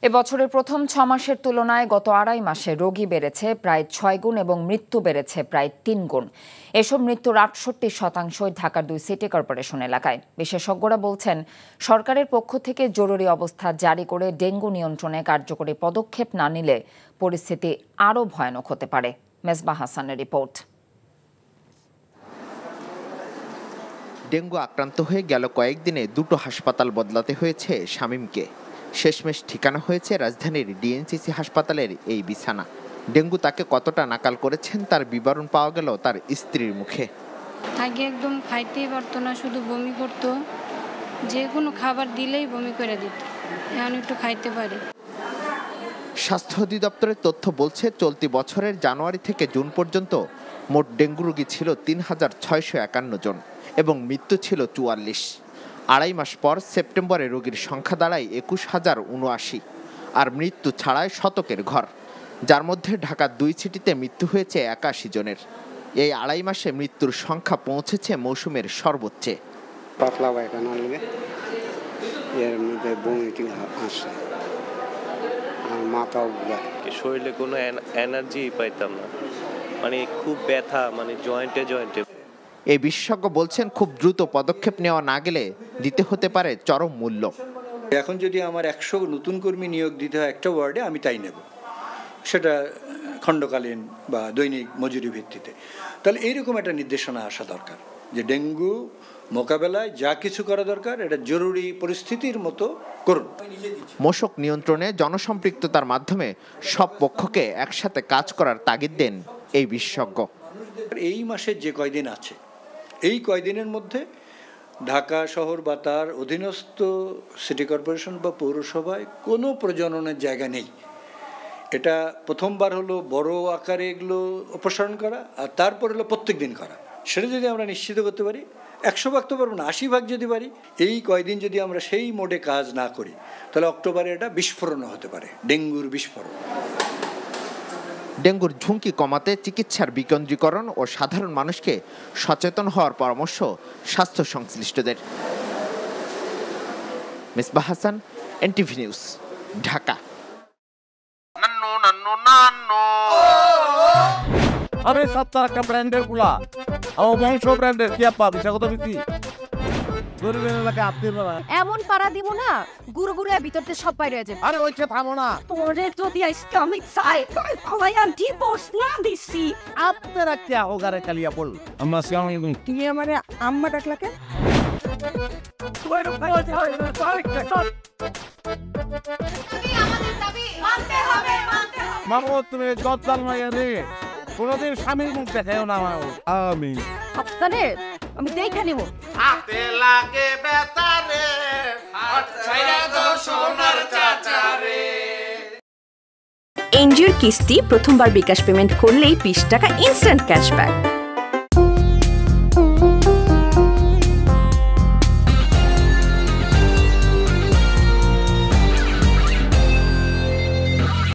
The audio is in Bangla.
এবছরের প্রথম 6 মাসের তুলনায় গত আড়াই মাসে রোগী বেড়েছে প্রায় 6 গুণ এবং মৃত্যু বেড়েছে প্রায় 3 গুণ। এসব মৃত্যুর 68% ঢাকার 2 সিটি কর্পোরেশন এলাকায়। বিশেষজ্ঞরা বলছেন, সরকারের পক্ষ থেকে জরুরি অবস্থা জারি করে ডেঙ্গু নিয়ন্ত্রণে কার্যকরী পদক্ষেপ না নিলে পরিস্থিতি আরও ভয়ানক হতে পারে। মেজবাহ হাসানের রিপোর্ট। ডেঙ্গু আক্রান্ত হয়ে গেল কয়েকদিনে দুটো হাসপাতাল বদলাতে হয়েছে শামীমকে। শেষমেশ ঠিকানা হয়েছে রাজধানীর ডিএনসিসি হাসপাতালের এই বিছানা। ডেঙ্গু তাকে কতটা নাকাল করেছেন তার বিবরণ পাওয়া গেল তার স্ত্রীর মুখে। আগে একদম খাইতেই পারতো না, শুধু বমি করতো, যে কোনো খাবার দিলেই বমি করে দিত। এখন একটু খাইতে পারে। স্বাস্থ্য অধিদপ্তরের তথ্য বলছে, চলতি বছরের জানুয়ারি থেকে জুন পর্যন্ত মোট ডেঙ্গু রোগী ছিল ৩,৬৫১ জন এবং মৃত্যু ছিল ৪৪। আড়াই মাস পর সেপ্টেম্বরে রোগীর সংখ্যা দাঁড়ায় ২১,০৭৯ আর মৃত্যু ছাড়ায় শতকের ঘর, যার মধ্যে ঢাকার 2 সিটিতে মৃত্যু হয়েছে ৮১ জনের। এই আড়াই মাসে মৃত্যুর সংখ্যা পৌঁছেছে মৌসুমের সর্বোচ্চে। পাতলা পায়খানা লাগে, এর মধ্যে বমি আসে আর মাথাও ঘুরায়। শরীরে কোনো এনার্জি পাইতাম না, মানে খুব ব্যথা, মানে জয়েন্টে। এই বিশেষজ্ঞ বলছেন, খুব দ্রুত পদক্ষেপ নেওয়া না গেলে দিতে হতে পারে চরম মূল্য। এখন যদি আমার 100 নতুন কর্মী নিয়োগ দিতে হয় একটা ওয়ার্ডে, আমি তাই নেব, সেটা খণ্ডকালীন বা দৈনিক মজুরি ভিত্তিতে। তাহলে এইরকম একটা নির্দেশনা আসা দরকার যে ডেঙ্গু মোকাবেলায় যা কিছু করা দরকার এটা জরুরি পরিস্থিতির মতো করুন। মশক নিয়ন্ত্রণে জনসম্পৃক্ততার মাধ্যমে সব পক্ষকে একসাথে কাজ করার তাগিদ দেন এই বিশেষজ্ঞ। এই মাসের যে কয়দিন আছে, এই কয়দিনের মধ্যে ঢাকা শহর বা তার অধীনস্থ সিটি কর্পোরেশন বা পৌরসভায় কোনো প্রজননের জায়গা নেই। এটা প্রথমবার হলো বড় আকারে এগুলো অপসারণ করা, আর তারপর হলো প্রত্যেক দিন করা। সেটা যদি আমরা নিশ্চিত করতে পারি, 100 ভাগ তো পারবো না, 80 ভাগ যদি পারি, এই কয়দিন যদি আমরা সেই মোডে কাজ না করি, তাহলে অক্টোবরে এটা বিস্ফোরণ হতে পারে, ডেঙ্গুর বিস্ফোরণ। ডেঙ্গুর ঝুঁকি কমাতে চিকিৎসার বিকেন্দ্রীকরণ ও সাধারণ মানুষকে সচেতন হওয়ার পরামর্শ স্বাস্থ্য সংশ্লিষ্টদের। Mezbah Hasan, NTV news, Dhaka. আরে সপ্তাহ একটা ব্র্যান্ডের গুলা আমার বংশ ব্র্যান্ডের কি আপা বিষয় কত বিক্রি এমন পাড়া দিব না, গুরু গুরু ভিতরতে সব বাইরে যাবে। আরে ওইটা থামো না, তোরে যদি ইসলামিক সাইড আমি ডিভোর্স না দিছি আপনারা কি হোগারে কালিয়া বল আমরা সিয়াম তুমি আমারে আম্মা ডাকলাকে মামু তুমি জজ্জাল মাইয়া রে, কোনদিন স্বামীর মুখ দেখাও না। আমি আপনারে আমি দেখে নিব। হাতে লাগে বেতারে হাত ছাইরা দাও সোনার চাচারে। এনজিওর কিস্তি প্রথমবার বিকাশ পেমেন্ট করলেই 20 টাকা ইনস্ট্যান্ট ক্যাশব্যাক।